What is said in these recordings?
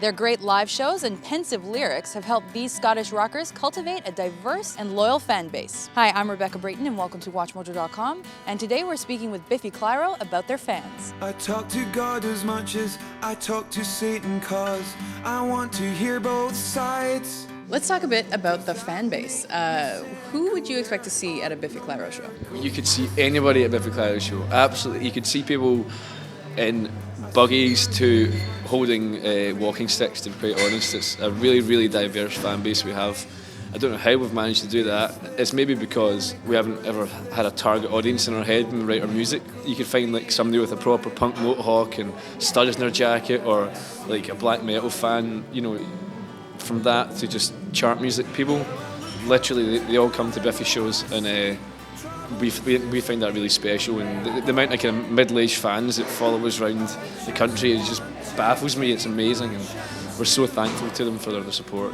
Their great live shows and pensive lyrics have helped these Scottish rockers cultivate a diverse and loyal fan base. Hi, I'm Rebecca Brayton and welcome to WatchMojo.com, and today we're speaking with Biffy Clyro about their fans. I talk to God as much as I talk to Satan, cause I want to hear both sides. Let's talk a bit about the fan base. Who would you expect to see at a Biffy Clyro show? You could see anybody at Biffy Clyro show, absolutely. You could see people in buggies to holding walking sticks, to be quite honest. It's a really, really diverse fan base we have. I don't know how we've managed to do that. It's maybe because we haven't ever had a target audience in our head when we write our music. You could find like somebody with a proper punk mohawk and studs in their jacket, or like a black metal fan, you know, from that to just chart music people. Literally, they all come to Biffy shows, and we find that really special. And the amount of kind of middle-aged fans that follow us around the country, it just baffles me. It's amazing, and we're so thankful to them for their support.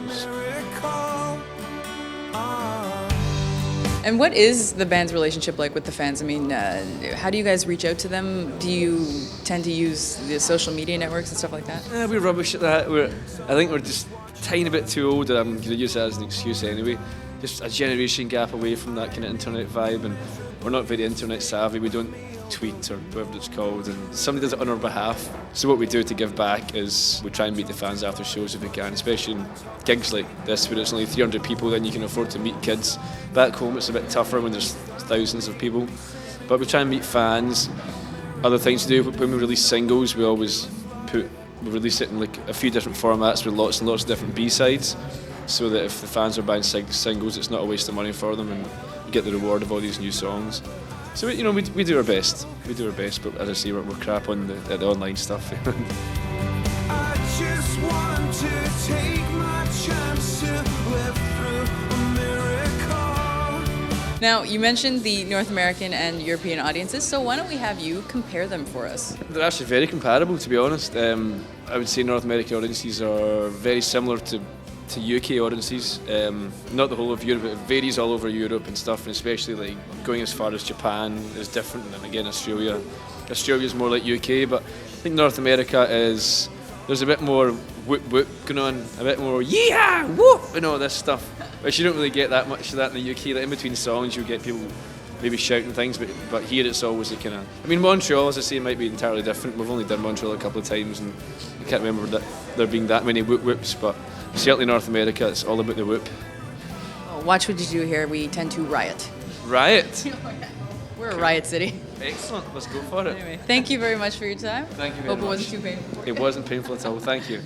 And what is the band's relationship like with the fans? I mean, how do you guys reach out to them? Do you tend to use the social media networks and stuff like that? We're rubbish at that. I think we're just a tiny bit too old, and I'm going to use that as an excuse anyway. Just a generation gap away from that kind of internet vibe, and we're not very internet savvy. We don't tweet or whatever it's called, and somebody does it on our behalf. So what we do to give back is we try and meet the fans after shows if we can, especially in gigs like this where it's only 300 people, then you can afford to meet kids. Back home it's a bit tougher when there's thousands of people, but we try and meet fans. Other things to do, when we release singles, we release it in like a few different formats with lots and lots of different B-sides, so that if the fans are buying singles, it's not a waste of money for them, and you get the reward of all these new songs. So we do our best. We do our best, but as I say, we're crap on the online stuff. I just want to take my chance to live through a miracle. Now, you mentioned the North American and European audiences, so why don't we have you compare them for us? They're actually very comparable, to be honest. I would say North American audiences are very similar to UK audiences. Not the whole of Europe, it varies all over Europe and stuff, and especially like going as far as Japan is different, and then again Australia. Australia's more like UK, but I think North America there's a bit more whoop whoop going on, a bit more yeah whoop and all this stuff, which you don't really get that much of that in the UK. Like in between songs you get people maybe shouting things, but here it's always a kind of, I mean, Montreal, as I say, might be entirely different. We've only done Montreal a couple of times, and I can't remember that there being that many whoop whoops, but certainly North America, it's all about the whoop. Oh, watch what you do here. We tend to riot. Riot? We're a riot city. Excellent, let's go for it. Anyway, thank you very much for your time. Thank you very Hope much. it wasn't too painful. It wasn't painful at all, thank you.